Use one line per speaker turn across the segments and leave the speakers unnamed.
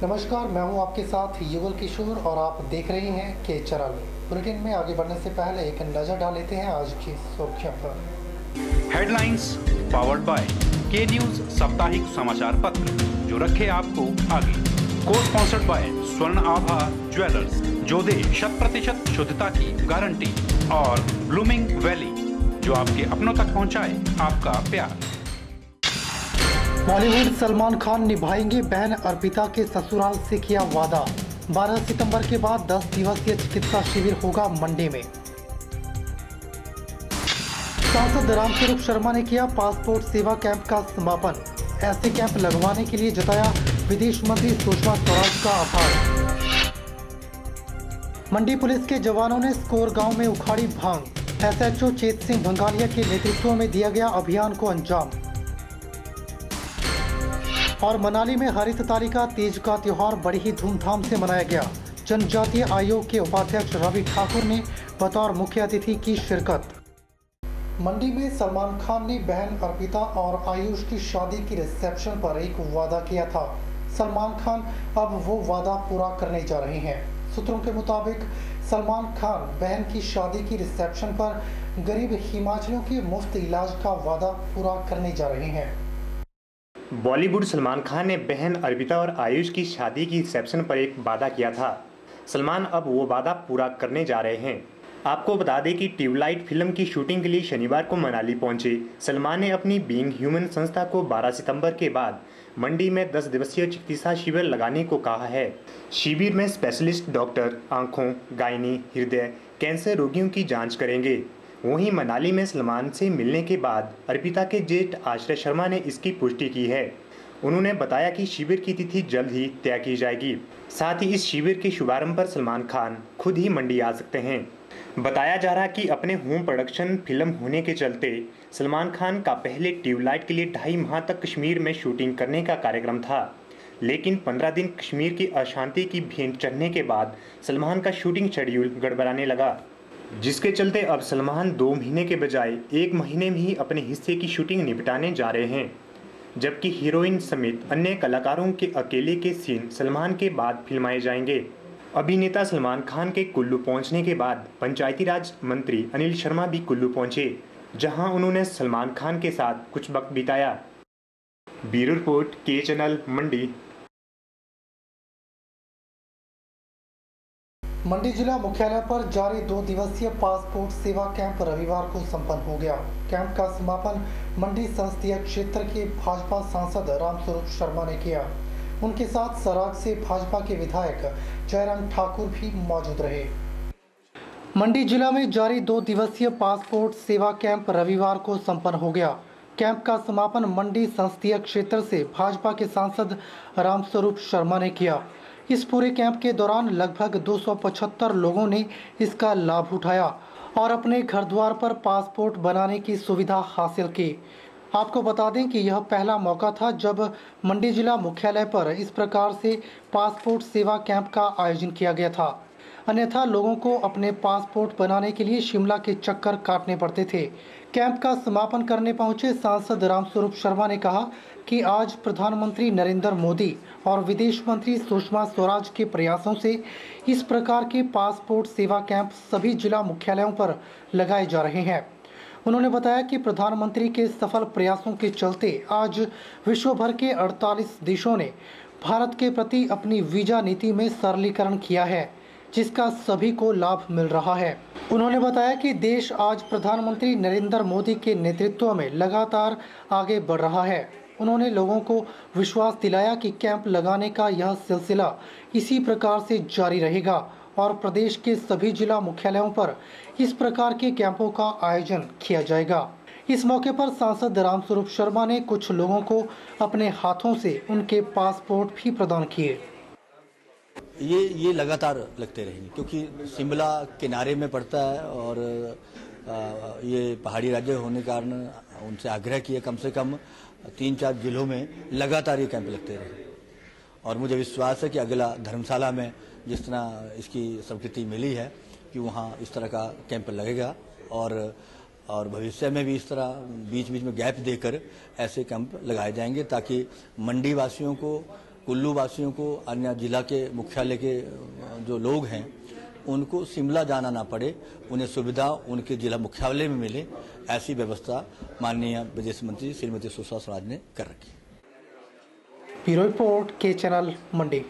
नमस्कार, मैं हूं आपके साथ युगल किशोर और आप देख रहे हैं के चैनल। बुलेटिन में आगे बढ़ने से पहले एक नजर डाल लेते हैं आज की सुर्खियों पर।
हेडलाइंस पावर्ड बाय के न्यूज साप्ताहिक समाचार पत्र, जो रखे आपको आगे। को स्पॉन्सर्ड बाय स्वर्ण आभा ज्वेलर्स, जो दे 100% शुद्धता की गारंटी, और ब्लूमिंग वैली, जो आपके अपनों तक पहुंचाए आपका प्यार।
बॉलीवुड सलमान खान निभाएंगे बहन अर्पिता के ससुराल से किया वादा। 12 सितंबर के बाद 10 दिवसीय चिकित्सा शिविर होगा मंडी में। सांसद रामस्वरूप शर्मा ने किया पासपोर्ट सेवा कैंप का समापन। ऐसे कैंप लगवाने के लिए जताया विदेश मंत्री सुषमा स्वराज का आभार। मंडी पुलिस के जवानों ने स्कोर गांव में उखाड़ी भांग। एसएचओ चेत सिंह भंगालिया के नेतृत्व में दिया गया अभियान को अंजाम। और मनाली में हरित तालिका तीज का त्योहार बड़ी ही धूमधाम से मनाया गया। जनजातीय आयोग के उपाध्यक्ष रवि ठाकुर ने बतौर मुख्य अतिथि की शिरकत। मंडी में सलमान खान ने बहन अर्पिता और आयुष की शादी की रिसेप्शन पर एक वादा किया था। सलमान खान अब वो वादा पूरा करने जा रहे हैं। सूत्रों के मुताबिक सलमान खान बहन की शादी की रिसेप्शन पर गरीब हिमाचलियों के मुफ्त इलाज का वादा पूरा करने जा रहे हैं।
बॉलीवुड सलमान खान ने बहन अर्पिता और आयुष की शादी की रिसेप्शन पर एक वादा किया था। सलमान अब वो वादा पूरा करने जा रहे हैं। आपको बता दें कि ट्यूबलाइट फिल्म की शूटिंग के लिए शनिवार को मनाली पहुंचे सलमान ने अपनी बीइंग ह्यूमन संस्था को 12 सितंबर के बाद मंडी में 10 दिवसीय चिकित्सा शिविर लगाने को कहा है। शिविर में स्पेशलिस्ट डॉक्टर आंखों, गायनी, हृदय, कैंसर रोगियों की जाँच करेंगे। वहीं मनाली में सलमान से मिलने के बाद अर्पिता के जेठ आश्रय शर्मा ने इसकी पुष्टि की है। उन्होंने बताया कि शिविर की तिथि जल्द ही तय की जाएगी। साथ ही इस शिविर के शुभारंभ पर सलमान खान खुद ही मंडी आ सकते हैं। बताया जा रहा कि अपने होम प्रोडक्शन फिल्म होने के चलते सलमान खान का पहले ट्यूबलाइट के लिए 2.5 माह तक कश्मीर में शूटिंग करने का कार्यक्रम था, लेकिन 15 दिन कश्मीर की अशांति की भेंट चढ़ने के बाद सलमान का शूटिंग शेड्यूल गड़बड़ाने लगा, जिसके चलते अब सलमान 2 महीने के बजाय 1 महीने में ही अपने हिस्से की शूटिंग निपटाने जा रहे हैं। जबकि हीरोइन समेत अन्य कलाकारों के अकेले के सीन सलमान के बाद फिल्माए जाएंगे। अभिनेता सलमान खान के कुल्लू पहुंचने के बाद पंचायती राज मंत्री अनिल शर्मा भी कुल्लू पहुंचे, जहां उन्होंने सलमान खान के साथ कुछ वक्त बिताया। ब्यूरो रिपोर्ट, के चैनल, मंडी।
मंडी जिला मुख्यालय पर जारी 2 दिवसीय पासपोर्ट सेवा कैंप रविवार को संपन्न हो गया। कैंप का समापन मंडी संसदीय क्षेत्र के भाजपा सांसद रामस्वरूप शर्मा ने किया। उनके साथ सराज से भाजपा के विधायक जयराम ठाकुर भी मौजूद रहे। मंडी जिला में जारी 2 दिवसीय पासपोर्ट सेवा कैंप रविवार को संपन्न हो गया। कैंप का समापन मंडी संसदीय क्षेत्र से भाजपा के सांसद रामस्वरूप शर्मा ने किया। इस पूरे कैंप के दौरान लगभग 275 लोगों ने इसका लाभ उठाया और अपने घर द्वार पर पासपोर्ट बनाने की सुविधा हासिल की। आपको बता दें कि यह पहला मौका था जब मंडी जिला मुख्यालय पर इस प्रकार से पासपोर्ट सेवा कैंप का आयोजन किया गया था। अन्यथा लोगों को अपने पासपोर्ट बनाने के लिए शिमला के चक्कर काटने पड़ते थे। कैंप का समापन करने पहुंचे सांसद रामस्वरूप शर्मा ने कहा कि आज प्रधानमंत्री नरेंद्र मोदी और विदेश मंत्री सुषमा स्वराज के प्रयासों से इस प्रकार के पासपोर्ट सेवा कैंप सभी जिला मुख्यालयों पर लगाए जा रहे हैं। उन्होंने बताया कि प्रधानमंत्री के सफल प्रयासों के चलते आज विश्व भर के 48 देशों ने भारत के प्रति अपनी वीजा नीति में सरलीकरण किया है, जिसका सभी को लाभ मिल रहा है। उन्होंने बताया कि देश आज प्रधानमंत्री नरेंद्र मोदी के नेतृत्व में लगातार आगे बढ़ रहा है। उन्होंने लोगों को विश्वास दिलाया कि कैंप लगाने का यह सिलसिला इसी प्रकार से जारी रहेगा और प्रदेश के सभी जिला मुख्यालयों पर इस प्रकार के कैंपों का आयोजन किया जाएगा। इस मौके पर सांसद रामस्वरूप शर्मा ने कुछ लोगों को अपने हाथों से उनके पासपोर्ट भी प्रदान किए।
ये लगातार लगते रहेंगे क्योंकि शिमला किनारे में पड़ता है और ये पहाड़ी राज्य होने के कारण उनसे आग्रह किया कम से कम 3-4 जिलों में लगातार ये कैंप लगते रहे। और मुझे विश्वास है कि अगला धर्मशाला में जिस तरह इसकी स्वीकृति मिली है कि वहाँ इस तरह का कैंप लगेगा और भविष्य में भी इस तरह बीच बीच में गैप देकर ऐसे कैंप लगाए जाएंगे ताकि मंडी वासियों को कुल्लू वासियों को, अन्य जिला के मुख्यालय के जो लोग हैं उनको शिमला जाना ना पड़े, उन्हें सुविधा उनके जिला मुख्यालय में मिले, ऐसी व्यवस्था माननीय विदेश मंत्री श्रीमती सुषमा स्वराज ने कर रखी।
ब्यूरो रिपोर्ट के चैनल मंडी।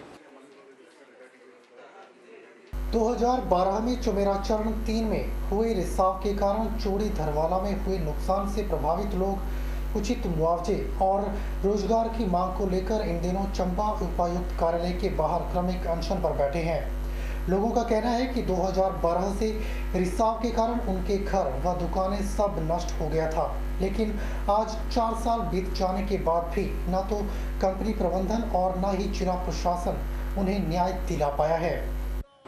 2012 में चुमेरा चरण 3 में हुए रिसाव के कारण चूड़ी धरवाला में हुए नुकसान से प्रभावित लोग उचित मुआवजे और रोजगार की मांग को लेकर इन दिनों चंबा उपायुक्त कार्यालय के बाहर क्रमिक अनशन पर बैठे हैं। लोगों का कहना है कि 2012 से रिसाव के कारण उनके घर व दुकानें सब नष्ट हो गया था, लेकिन आज 4 साल बीत जाने के बाद भी न तो कंपनी प्रबंधन और न ही जिला प्रशासन उन्हें न्याय दिला पाया है।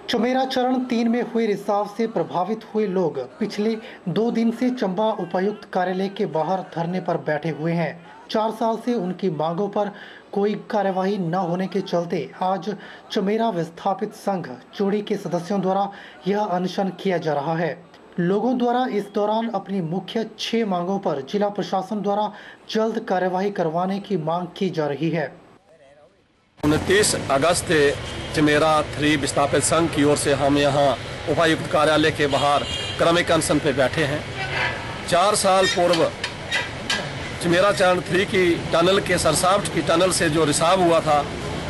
चुमेरा चरण 3 में हुए रिसाव से प्रभावित हुए लोग पिछले 2 दिन से चंबा उपायुक्त कार्यालय के बाहर धरने पर बैठे हुए हैं। 4 साल से उनकी मांगों पर कोई कार्यवाही न होने के चलते आज चुमेरा विस्थापित संघ चूड़ी के सदस्यों द्वारा यह अनशन किया जा रहा है। लोगों द्वारा इस दौरान अपनी मुख्य 6 मांगों पर जिला प्रशासन द्वारा जल्द कार्यवाही करवाने की मांग की जा रही है।
29 अगस्त चमेरा 3 विस्थापित संघ की ओर से हम यहाँ उपायुक्त कार्यालय के बाहर क्रमिक अनशन पे बैठे हैं। 4 साल पूर्व चमेरा चरण 3 की टनल के सरसावट की टनल से जो रिसाव हुआ था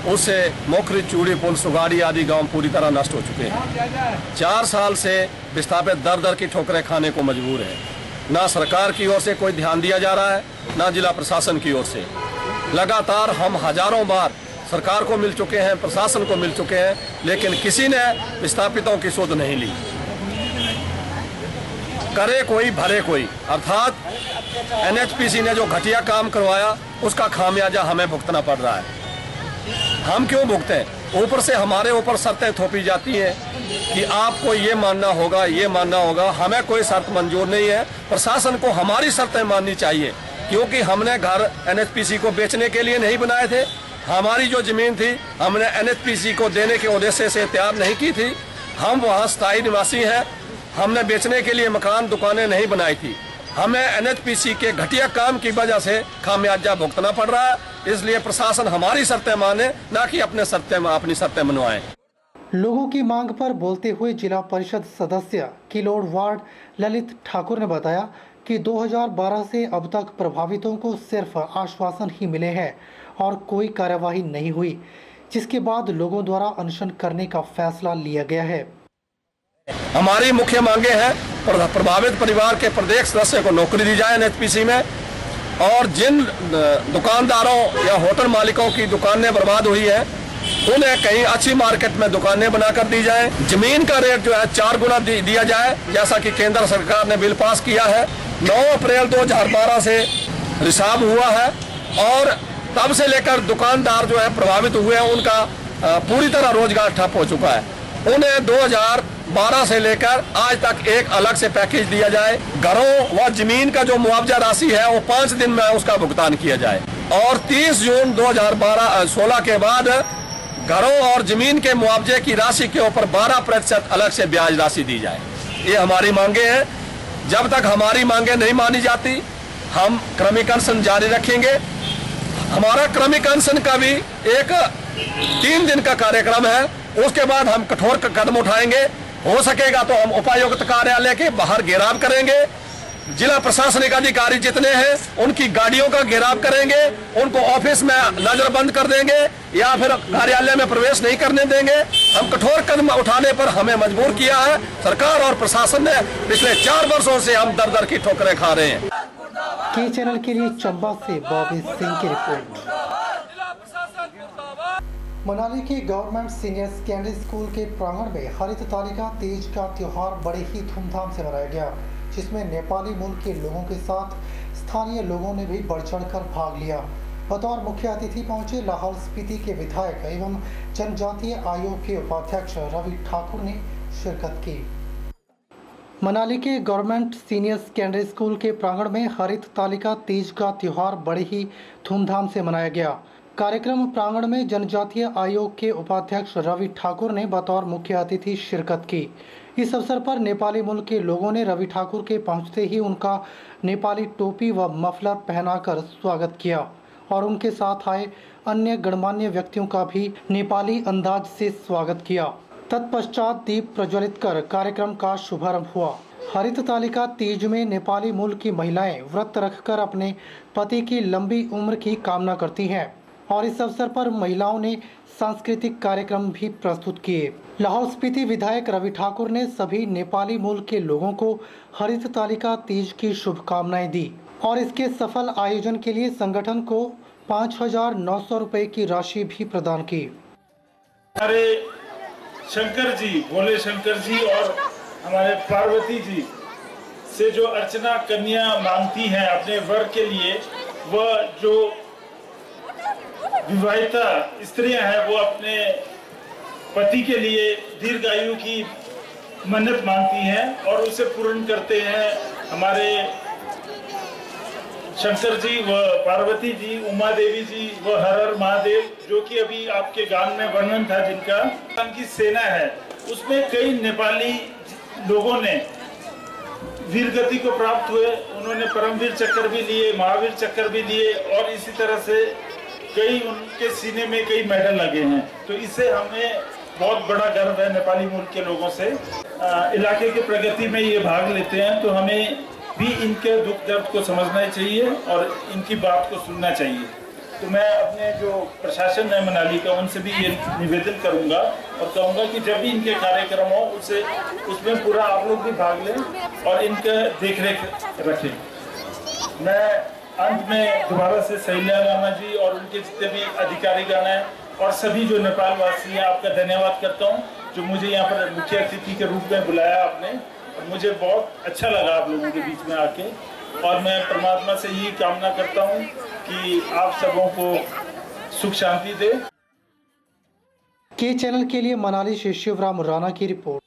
उससे मोखरी, चूड़ी, पुल, सुगाड़ी आदि गांव पूरी तरह नष्ट हो चुके हैं। 4 साल से विस्थापित दर दर की ठोकरें खाने को मजबूर है। ना सरकार की ओर से कोई ध्यान दिया जा रहा है, ना जिला प्रशासन की ओर से। लगातार हम हजारों बार सरकार को मिल चुके हैं, प्रशासन को मिल चुके हैं, लेकिन किसी ने विस्थापितों की सुध नहीं ली। करे कोई भरे कोई, अर्थात NHPC ने जो घटिया काम करवाया उसका खामियाजा हमें भुगतना पड़ रहा है। हम क्यों भुगते? ऊपर से हमारे ऊपर शर्तें थोपी जाती हैं कि आपको ये मानना होगा, ये मानना होगा। हमें कोई शर्त मंजूर नहीं है। प्रशासन को हमारी शर्तें माननी चाहिए, क्योंकि हमने घर NHPC को बेचने के लिए नहीं बनाए थे। हमारी जो जमीन थी हमने NHPC को देने के उद्देश्य से तैयार नहीं की थी। हम वहाँ स्थायी निवासी हैं। हमने बेचने के लिए मकान, दुकानें नहीं बनाई थी। हमें NHPC के घटिया काम की वजह से खामियाजा भुगतना पड़ रहा है। इसलिए प्रशासन हमारी शर्तें माने, ना कि अपनी शर्तें मनवाएं।
लोगों की मांग पर बोलते हुए जिला परिषद सदस्य किलोड़ वार्ड ललित ठाकुर ने बताया कि 2012 से अब तक प्रभावितों को सिर्फ आश्वासन ही मिले हैं और कोई कार्यवाही नहीं हुई, जिसके बाद लोगों द्वारा अनशन करने का फैसला लिया गया है।
हमारी मुख्य मांगे हैं, प्रभावित परिवार के प्रत्येक सदस्य को नौकरी दी जाए NHPC में, और जिन दुकानदारों या होटल मालिकों की दुकानें बर्बाद हुई है उन्हें कहीं अच्छी मार्केट में दुकानें बनाकर दी जाए। जमीन का रेट जो है 4 गुना दिया जाए, जैसा कि केंद्र सरकार ने बिल पास किया है। 9 अप्रैल 2012 से रिसाव हुआ है और तब से लेकर दुकानदार जो है प्रभावित हुए हैं, उनका पूरी तरह रोजगार ठप हो चुका है। उन्हें 2012 से लेकर आज तक एक अलग से पैकेज दिया जाए। घरों व जमीन का जो मुआवजा राशि है वो 5 दिन में उसका भुगतान किया जाए, और 30 जून 2016 के बाद घरों और जमीन के मुआवजे की राशि के ऊपर 12% अलग से ब्याज राशि दी जाए। ये हमारी मांगे हैं। जब तक हमारी मांगे नहीं मानी जाती हम क्रमिक अनशन जारी रखेंगे। हमारा क्रमिक अनशन का भी एक 3 दिन का कार्यक्रम है। उसके बाद हम कठोर कदम उठाएंगे। हो सकेगा तो हम उपायुक्त कार्यालय के बाहर घेराव करेंगे। जिला प्रशासनिक अधिकारी जितने हैं उनकी गाड़ियों का घेराव करेंगे, उनको ऑफिस में नजरबंद कर देंगे या फिर कार्यालय में प्रवेश नहीं करने देंगे। हम कठोर कदम उठाने पर हमें मजबूर किया है सरकार और प्रशासन ने। पिछले 4 वर्षों से हम दर दर की ठोकरें खा रहे हैं।
के चैनल के लिए चंबा से बॉबी सिंह की रिपोर्ट। मनाली के गवर्नमेंट सीनियर सेकेंडरी स्कूल के प्रांगण में हरित तालिका तीज का त्योहार बड़े ही धूमधाम से मनाया गया, जिसमें नेपाली मूल के लोगों के साथ स्थानीय लोगों ने भी बढ़ चढ़कर भाग लिया। बतौर मुख्य अतिथि पहुंचे लाहौल स्पीति के विधायक एवं जनजातीय आयोग के उपाध्यक्ष रवि ठाकुर ने शिरकत की। मनाली के गवर्नमेंट सीनियर सेकेंडरी स्कूल के प्रांगण में हरित तालिका तीज का त्योहार बड़े ही धूमधाम से मनाया गया। कार्यक्रम प्रांगण में जनजातीय आयोग के उपाध्यक्ष रवि ठाकुर ने बतौर मुख्य अतिथि शिरकत की। इस अवसर पर नेपाली मूल के लोगों ने रवि ठाकुर के पहुंचते ही उनका नेपाली टोपी व मफलर पहनाकर स्वागत किया और उनके साथ आए अन्य गणमान्य व्यक्तियों का भी नेपाली अंदाज से स्वागत किया। तत्पश्चात दीप प्रज्वलित कर कार्यक्रम का शुभारंभ हुआ। हरित तालिका तीज में नेपाली मूल की महिलाएं व्रत रखकर अपने पति की लंबी उम्र की कामना करती हैं और इस अवसर पर महिलाओं ने सांस्कृतिक कार्यक्रम भी प्रस्तुत किए। लाहौल स्पीति विधायक रवि ठाकुर ने सभी नेपाली मूल के लोगों को हरित तालिका तीज की शुभकामनाएं दी और इसके सफल आयोजन के लिए संगठन को 5,900 रुपए की राशि भी प्रदान की।
हमारे शंकर जी, भोले शंकर जी और हमारे पार्वती जी से जो अर्चना कन्या मांगती हैं अपने वर के लिए, वह जो विवाहिता स्त्रियां हैं वो अपने पति के लिए दीर्घायु की मन्नत मांगती हैं और उसे पूर्ण करते हैं हमारे शंकर जी व पार्वती जी, उमा देवी जी व हर हर महादेव, जो कि अभी आपके गान में वर्णन था जिनका की सेना है, उसमें कई नेपाली लोगों ने वीर गति को प्राप्त हुए। उन्होंने परमवीर चक्र भी लिए, महावीर चक्र भी लिए और इसी तरह से कई उनके सीने में कई मेडल लगे हैं। तो इससे हमें बहुत बड़ा गर्व है नेपाली मूल के लोगों से। इलाके की प्रगति में ये भाग लेते हैं तो हमें भी इनके दुख दर्द को समझना चाहिए और इनकी बात को सुनना चाहिए। तो मैं अपने जो प्रशासन है मनाली का, उनसे भी ये निवेदन करूंगा और कहूंगा कि जब भी इनके कार्यक्रम हो उसमें पूरा आप लोग भी भाग लें और इनका देखरेख रखें। मैं अंत में दोबारा से सैल्या राणा जी और उनके जितने भी अधिकारीगण हैं और सभी जो नेपाल वासी हैं, आपका धन्यवाद करता हूं जो मुझे यहाँ पर मुख्य अतिथि के रूप में बुलाया आपने। और मुझे बहुत अच्छा लगा आप लोगों के बीच में आके और मैं परमात्मा से यही कामना करता हूँ कि आप सबों को सुख शांति दे।
के चैनल के लिए मनाली से शिवराम राणा की रिपोर्ट।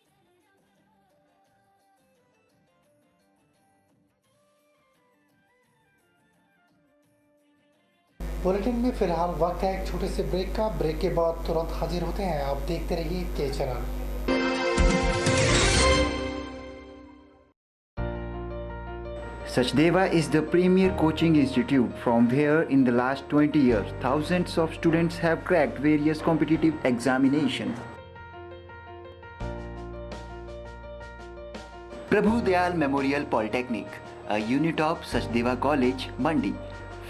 बुलेटिन में फिलहाल वक्त है एक छोटे से ब्रेक का। ब्रेक के बाद तुरंत हाजिर होते हैं। आप देखते रहिए के channel.
Sachdeva is the premier coaching institute from where in the last 20 years thousands of students have cracked various competitive examinations. Prabhu Dayal Memorial Polytechnic, a unit of Sachdeva College, Mandi,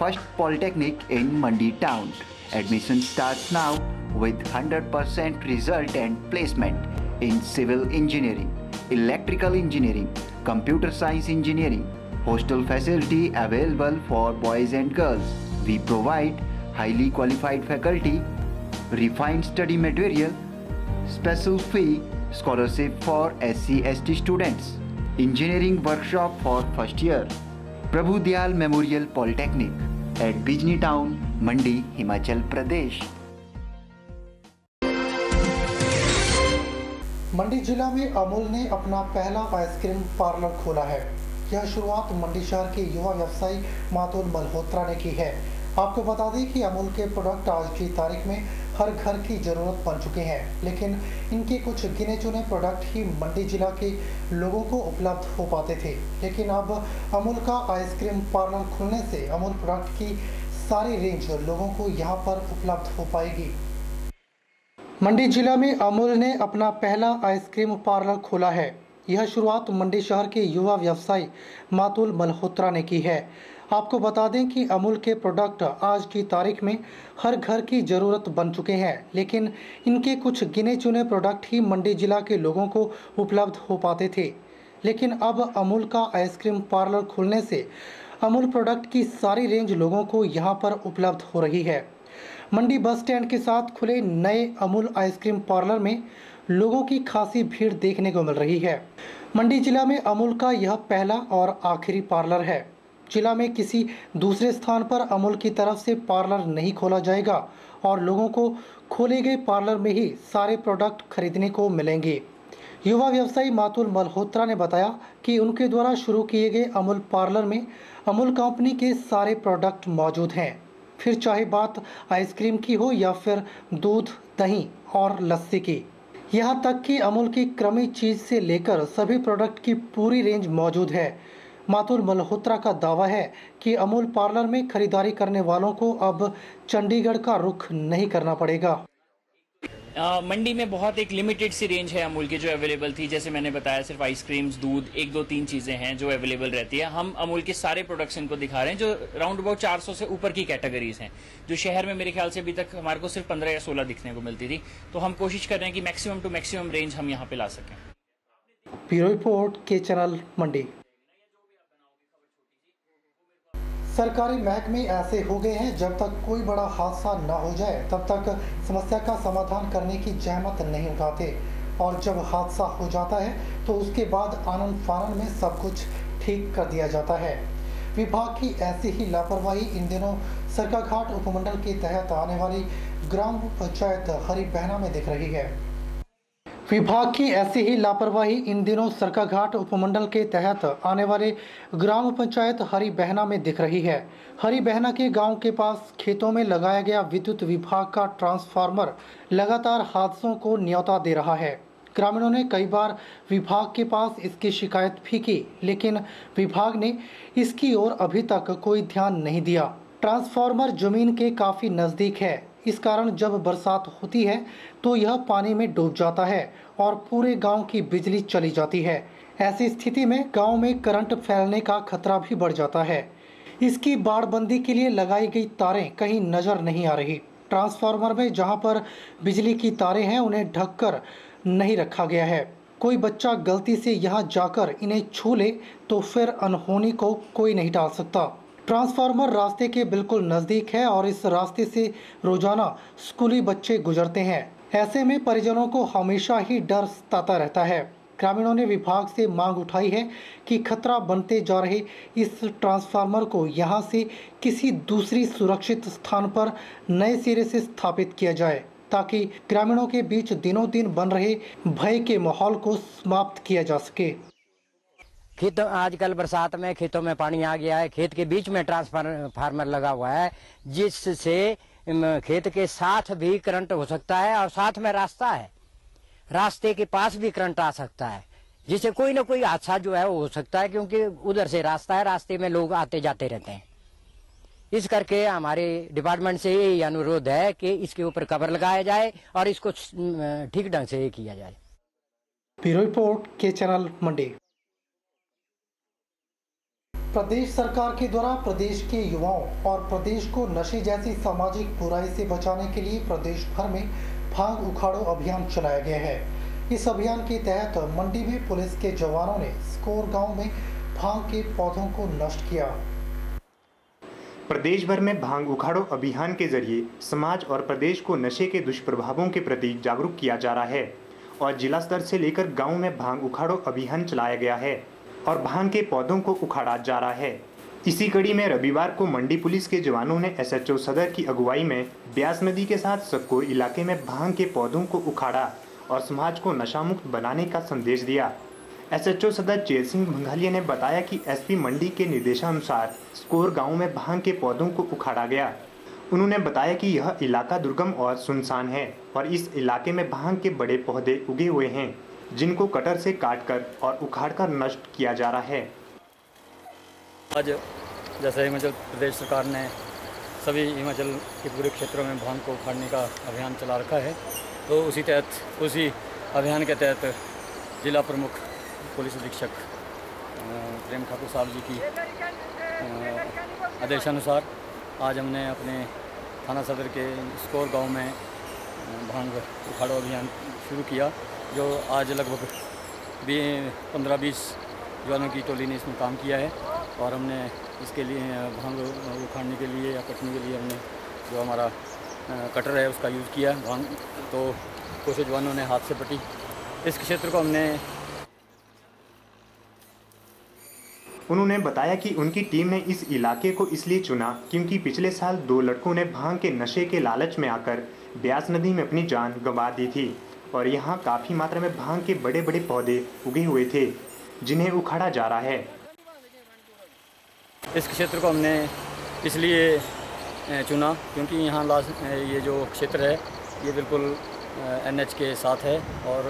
first polytechnic in Mandi town. Admission starts now with 100% result and placement in civil engineering, electrical engineering, computer science engineering. Hostel facility available for boys and girls. We provide highly qualified faculty, refined study material, special fee, scholarship for SC/ST students, engineering workshop for first year. Prabhu Dayal Memorial Polytechnic at Bijni Town, Mandi, Himachal Pradesh.
मंडी जिला में अमूल ने अपना पहला ice cream parlour खोला है। यह शुरुआत मंडी शहर के युवा व्यवसायी मातुल मल्होत्रा ने की है। आपको बता दें कि अमूल के प्रोडक्ट आज की तारीख में हर घर की ज़रूरत बन चुके हैं, लेकिन इनके कुछ गिने चुने प्रोडक्ट ही मंडी जिला के लोगों को उपलब्ध हो पाते थे। लेकिन अब अमूल का आइसक्रीम पार्लर खुलने से अमूल प्रोडक्ट की सारी रेंज लोगों को यहाँ पर उपलब्ध हो पाएगी। मंडी जिला में अमूल ने अपना पहला आइसक्रीम पार्लर खोला है। यह शुरुआत मंडी शहर के युवा व्यवसायी मातुल मल्होत्रा ने की है। आपको बता दें कि अमूल के प्रोडक्ट आज की तारीख में हर घर की ज़रूरत बन चुके हैं, लेकिन इनके कुछ गिने चुने प्रोडक्ट ही मंडी जिला के लोगों को उपलब्ध हो पाते थे। लेकिन अब अमूल का आइसक्रीम पार्लर खुलने से अमूल प्रोडक्ट की सारी रेंज लोगों को यहाँ पर उपलब्ध हो रही है। मंडी बस स्टैंड के साथ खुले नए अमूल आइसक्रीम पार्लर में लोगों की खासी भीड़ देखने को मिल रही है। मंडी जिला में अमूल का यह पहला और आखिरी पार्लर है। जिला में किसी दूसरे स्थान पर अमूल की तरफ से पार्लर नहीं खोला जाएगा और लोगों को खोले गए पार्लर में ही सारे प्रोडक्ट खरीदने को मिलेंगे। युवा व्यवसायी मातुल मल्होत्रा ने बताया कि उनके द्वारा शुरू किए गए अमूल पार्लर में अमूल कंपनी के सारे प्रोडक्ट मौजूद हैं, फिर चाहे बात आइसक्रीम की हो या फिर दूध, दही और लस्सी की। यहाँ तक कि अमूल की क्रमिक चीज़ से लेकर सभी प्रोडक्ट की पूरी रेंज मौजूद है। मातुल मल्होत्रा का दावा है कि अमूल पार्लर में खरीदारी करने वालों को अब चंडीगढ़ का रुख नहीं करना पड़ेगा।
मंडी में बहुत एक लिमिटेड सी रेंज है अमूल की जो अवेलेबल थी। जैसे मैंने बताया, सिर्फ आइसक्रीम्स, दूध, 1 2 3 चीज़ें हैं जो अवेलेबल रहती है। हम अमूल के सारे प्रोडक्ट्स इनको दिखा रहे हैं जो राउंड अबाउट 400 से ऊपर की कैटेगरीज हैं, जो शहर में मेरे ख्याल से अभी तक हमारे को सिर्फ 15 या 16 दिखने को मिलती थी। तो हम कोशिश कर रहे हैं कि मैक्सिमम टू मैक्सिमम रेंज हम यहाँ पे ला सकें।
ब्यूरो रिपोर्ट के चैनल मंडी। सरकारी महकमे ऐसे हो गए हैं, जब तक कोई बड़ा हादसा न हो जाए तब तक समस्या का समाधान करने की जहमत नहीं उठाते, और जब हादसा हो जाता है तो उसके बाद आनंद फानन में सब कुछ ठीक कर दिया जाता है। विभाग की ऐसी ही लापरवाही इन दिनों सरकाघाट उपमंडल के तहत आने वाली ग्राम पंचायत हरी बहना में दिख रही है। विभाग की ऐसी ही लापरवाही इन दिनों सरकाघाट उपमंडल के तहत आने वाले ग्राम पंचायत हरी बहना में दिख रही है। हरी बहना के गांव के पास खेतों में लगाया गया विद्युत विभाग का ट्रांसफार्मर लगातार हादसों को न्योता दे रहा है। ग्रामीणों ने कई बार विभाग के पास इसकी शिकायत भी की, लेकिन विभाग ने इसकी ओर अभी तक कोई ध्यान नहीं दिया। ट्रांसफार्मर जमीन के काफ़ी नज़दीक है, इस कारण जब बरसात होती है तो यह पानी में डूब जाता है और पूरे गांव की बिजली चली जाती है। ऐसी स्थिति में गांव में करंट फैलने का खतरा भी बढ़ जाता है। इसकी बाड़बंदी के लिए लगाई गई तारें कहीं नज़र नहीं आ रही। ट्रांसफार्मर में जहां पर बिजली की तारें हैं उन्हें ढककर नहीं रखा गया है। कोई बच्चा गलती से यहां जाकर इन्हें छू ले तो फिर अनहोनी को कोई नहीं टाल सकता। ट्रांसफार्मर रास्ते के बिल्कुल नज़दीक है और इस रास्ते से रोजाना स्कूली बच्चे गुजरते हैं। ऐसे में परिजनों को हमेशा ही डर सताता रहता है। ग्रामीणों ने विभाग से मांग उठाई है कि खतरा बनते जा रहे इस ट्रांसफार्मर को यहां से किसी दूसरी सुरक्षित स्थान पर नए सिरे से स्थापित किया जाए, ताकि ग्रामीणों के बीच दिनों दिन बन रहे भय के माहौल को समाप्त किया जा सके।
खेतों आजकल बरसात में खेतों में पानी आ गया है, खेत के बीच में ट्रांसफार्मर लगा हुआ है, जिससे खेत के साथ भी करंट हो सकता है और साथ में रास्ता है, रास्ते के पास भी करंट आ सकता है, जिससे कोई ना कोई हादसा जो है वो हो सकता है, क्योंकि उधर से रास्ता है, रास्ते में लोग आते जाते रहते हैं। इस करके हमारे डिपार्टमेंट से यही अनुरोध है कि इसके ऊपर कवर लगाया जाए और इसको ठीक ढंग से किया जाए।
ब्यूरो रिपोर्ट के चैनल मंडी। प्रदेश सरकार के द्वारा प्रदेश के युवाओं और प्रदेश को नशे जैसी सामाजिक बुराई से बचाने के लिए प्रदेश भर में भांग उखाड़ो अभियान चलाया गया है। इस अभियान के तहत मंडी में पुलिस के जवानों ने स्कोर गांव में भांग के पौधों को नष्ट किया।
प्रदेश भर में भांग उखाड़ो अभियान के जरिए समाज और प्रदेश को नशे के दुष्प्रभावों के प्रति जागरूक किया जा रहा है और जिला स्तर से लेकर गाँव में भांग उखाड़ो अभियान चलाया गया है और भांग के पौधों को उखाड़ा जा रहा है। इसी कड़ी में रविवार को मंडी पुलिस के जवानों ने एसएचओ सदर की अगुवाई में ब्यास नदी के साथ सक्कोर इलाके में भांग के पौधों को उखाड़ा और समाज को नशामुक्त बनाने का संदेश दिया। एसएचओ सदर चेत सिंह भंगालिया ने बताया कि एसपी मंडी के निर्देशानुसार स्कोर गाँव में भांग के पौधों को उखाड़ा गया। उन्होंने बताया कि यह इलाका दुर्गम और सुनसान है और इस इलाके में भांग के बड़े पौधे उगे हुए हैं, जिनको कटर से काटकर और उखाड़कर नष्ट किया जा रहा है।
आज जैसे हिमाचल प्रदेश सरकार ने सभी हिमाचल के पूरे क्षेत्रों में भांग को उखाड़ने का अभियान चला रखा है, तो उसी अभियान के तहत जिला प्रमुख पुलिस अधीक्षक प्रेम ठाकुर साहब जी की आदेशानुसार आज हमने अपने थाना सदर के स्कोर गांव में भांग उखाड़ो अभियान शुरू किया, जो आज लगभग 15-20 जवानों की टोली ने इसमें काम किया है और हमने इसके लिए भांग उखाड़ने के लिए या कटने के लिए हमने जो हमारा कटर है उसका यूज़ किया। भांग तो कुछ जवानों ने हाथ से पटी। इस क्षेत्र को हमने
उन्होंने बताया कि उनकी टीम ने इस इलाके को इसलिए चुना क्योंकि पिछले साल 2 लड़कों ने भांग के नशे के लालच में आकर ब्यास नदी में अपनी जान गंवा दी थी और यहाँ काफ़ी मात्रा में भांग के बड़े बड़े पौधे उगे हुए थे, जिन्हें उखाड़ा जा रहा है।
इस क्षेत्र को हमने इसलिए चुना क्योंकि यहाँ ये जो क्षेत्र है ये बिल्कुल NH के साथ है और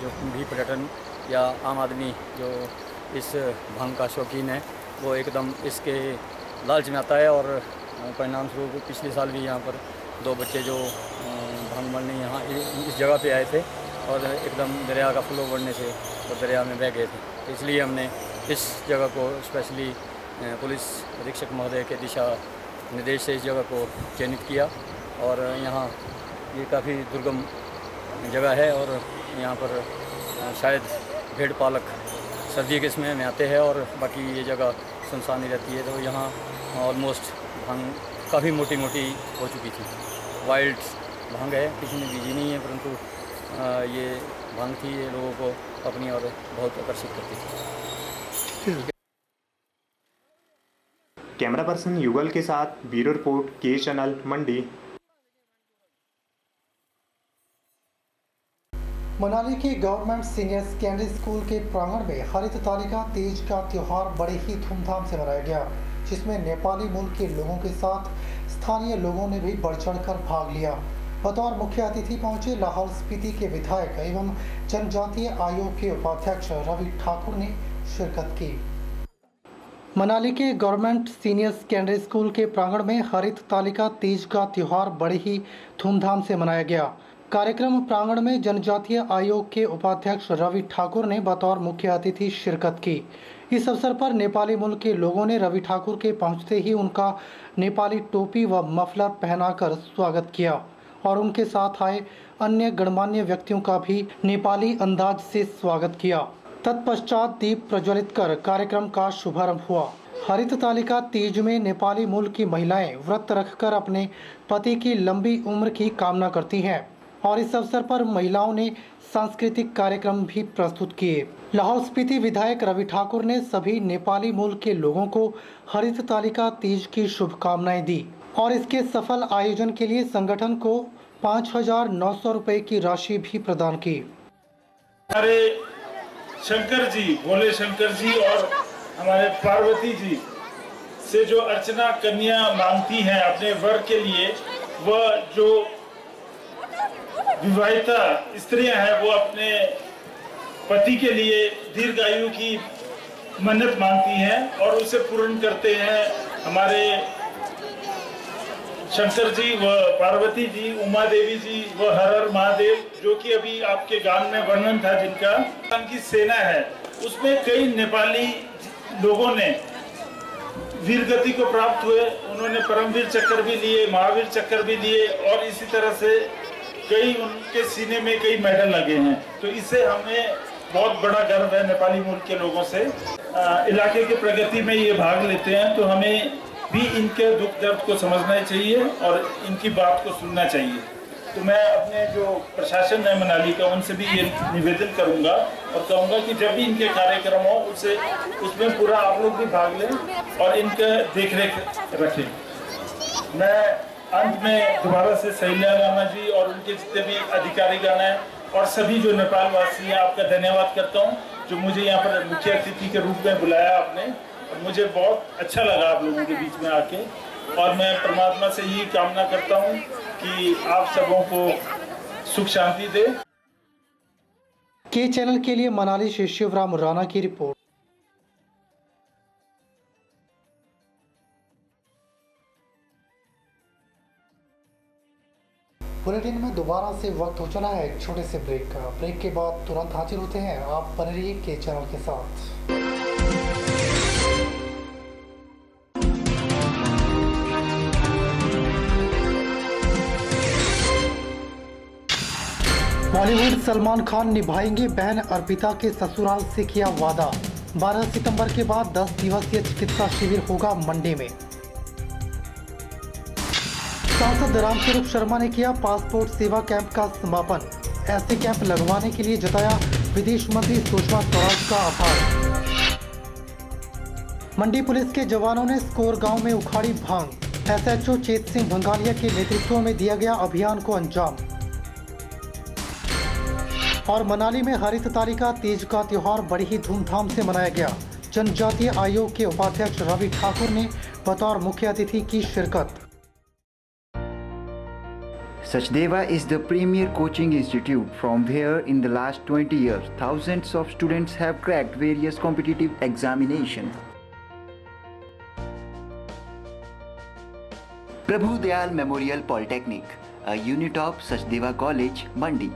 जो भी पर्यटन या आम आदमी जो इस भांग का शौकीन है वो एकदम इसके लालच में आता है। और परिणाम स्वरूप पिछले साल भी यहाँ पर 2 बच्चे जो भांग मरने यहाँ इस जगह पे आए थे और एकदम दरिया का फ्लो बढ़ने से वो दरिया में बह गए थे। तो इसलिए हमने इस जगह को स्पेशली पुलिस अधीक्षक महोदय के दिशा निर्देश से इस जगह को चयनित किया। और यहाँ ये काफ़ी दुर्गम जगह है और यहाँ पर शायद भेड़ पालक सर्दी के समय में आते हैं और बाकी ये जगह सुनसान ही रहती है। तो यहाँ ऑलमोस्ट भांग काफ़ी मोटी मोटी हो चुकी थी। वाइल्ड भांग है, किसी ने बीजी नहीं है, परंतु ये भांग थी, ये लोगों को अपनी ओर बहुत आकर्षित करती थी।
कैमरा पर्सन युगल के साथ ब्यूरो रिपोर्ट के चैनल मंडी।
मनाली के गवर्नमेंट सीनियर सेकेंडरी स्कूल के प्रांगण में हरित तालिका तीज का त्यौहार बड़े ही धूमधाम से मनाया गया, जिसमें नेपाली मूल के लोगों के साथ स्थानीय लोगों ने भी बढ़ चढ़कर भाग लिया। बतौर मुख्य अतिथि पहुंचे लाहौल स्पीति के विधायक एवं जनजातीय आयोग के उपाध्यक्ष रवि ठाकुर ने शिरकत की। मनाली के गवर्नमेंट सीनियर सेकेंडरी स्कूल के प्रांगण में हरित तालिका तीज का त्यौहार बड़े ही धूमधाम से मनाया गया। कार्यक्रम प्रांगण में जनजातीय आयोग के उपाध्यक्ष रवि ठाकुर ने बतौर मुख्य अतिथि शिरकत की। इस अवसर पर नेपाली मूल के लोगों ने रवि ठाकुर के पहुंचते ही उनका नेपाली टोपी व मफलर पहनाकर स्वागत किया और उनके साथ आए अन्य गणमान्य व्यक्तियों का भी नेपाली अंदाज से स्वागत किया। तत्पश्चात दीप प्रज्वलित कर कार्यक्रम का शुभारंभ हुआ। हरित तालिका तीज में नेपाली मूल की महिलाएं व्रत रखकर अपने पति की लंबी उम्र की कामना करती हैं और इस अवसर पर महिलाओं ने सांस्कृतिक कार्यक्रम भी प्रस्तुत किए। लाहौल स्पीति विधायक रवि ठाकुर ने सभी नेपाली मूल के लोगों को हरित तालिका तीज की शुभकामनाएं दी और इसके सफल आयोजन के लिए संगठन को 5,900 रुपए की राशि भी प्रदान की।
हमारे शंकर जी, भोले शंकर जी और हमारे पार्वती जी से जो अर्चना कन्या मांगती हैं अपने वर के लिए, वह जो विवाहिता स्त्रियां हैं वो अपने पति के लिए दीर्घायु की मन्नत मांगती हैं और उसे पूर्ण करते हैं हमारे शंकर जी व पार्वती जी, उमा देवी जी व हर हर महादेव, जो कि अभी आपके गान में वर्णन था जिनका की सेना है, उसमें कई नेपाली लोगों ने वीर गति को प्राप्त हुए। उन्होंने परमवीर चक्र भी लिए, महावीर चक्र भी लिए और इसी तरह से कई उनके सीने में कई मेडल लगे हैं। तो इससे हमें बहुत बड़ा गर्व है नेपाली मूल के लोगों से। इलाके की प्रगति में ये भाग लेते हैं तो हमें भी इनके दुख दर्द को समझना चाहिए और इनकी बात को सुनना चाहिए। तो मैं अपने जो प्रशासन है मनाली का, उनसे भी ये निवेदन करूंगा और कहूंगा कि जब भी इनके कार्यक्रम हो उसमें पूरा आप लोग भी भाग लें और इनका देखरेख रखें। मैं अंत में दोबारा से सैल्या रामा जी और उनके जितने भी अधिकारीगण हैं और सभी जो नेपाल वासी हैं, आपका धन्यवाद करता हूं जो मुझे यहाँ पर मुख्य अतिथि के रूप में बुलाया आपने। और मुझे बहुत अच्छा लगा आप लोगों के बीच में आके और मैं परमात्मा से यही कामना करता हूँ कि आप सबों को सुख शांति दे।
के चैनल के लिए मनाली से शिवराम राणा की रिपोर्ट। बुलेटिन में दोबारा से वक्त हो चला है एक छोटे से ब्रेक का। ब्रेक के बाद तुरंत हाजिर होते हैं, आप बने रहिए के चैनल के साथ। बॉलीवुड सलमान खान निभाएंगे बहन अर्पिता के ससुराल से किया वादा। 12 सितंबर के बाद 10 दिवसीय चिकित्सा शिविर होगा मंडी में। सांसद रामस्वरूप शर्मा ने किया पासपोर्ट सेवा कैंप का समापन। ऐसे कैंप लगवाने के लिए जताया विदेश मंत्री सुषमा स्वराज का आभार। मंडी पुलिस के जवानों ने स्कोर गांव में उखाड़ी भांग। एसएचओ चेत सिंह भंगालिया के नेतृत्व में दिया गया अभियान को अंजाम। और मनाली में हरित तालिका तीज का त्यौहार बड़ी ही धूमधाम से मनाया गया। जनजातीय आयोग के उपाध्यक्ष रवि ठाकुर ने बतौर मुख्य अतिथि की शिरकत।
Sachdeva is the premier coaching institute from where in the last 20 years thousands of students have cracked various competitive examinations. Prabhu Dayal Memorial Polytechnic, a unit of Sachdeva College, Mandi,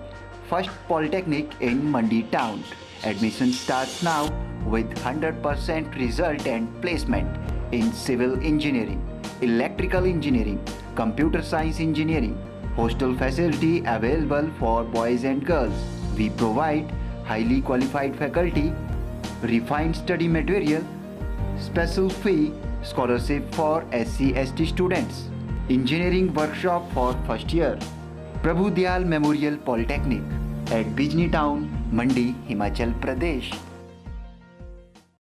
first polytechnic in Mandi town. Admission starts now with 100% result and placement in civil engineering, electrical engineering, computer science engineering. Hostel facility available for boys and girls. We provide highly qualified faculty, refined study material, special fee, scholarship for SC/ST students, engineering workshop for first year. Prabhu Dayal Memorial Polytechnic at Bijni Town, Mandi, Himachal Pradesh.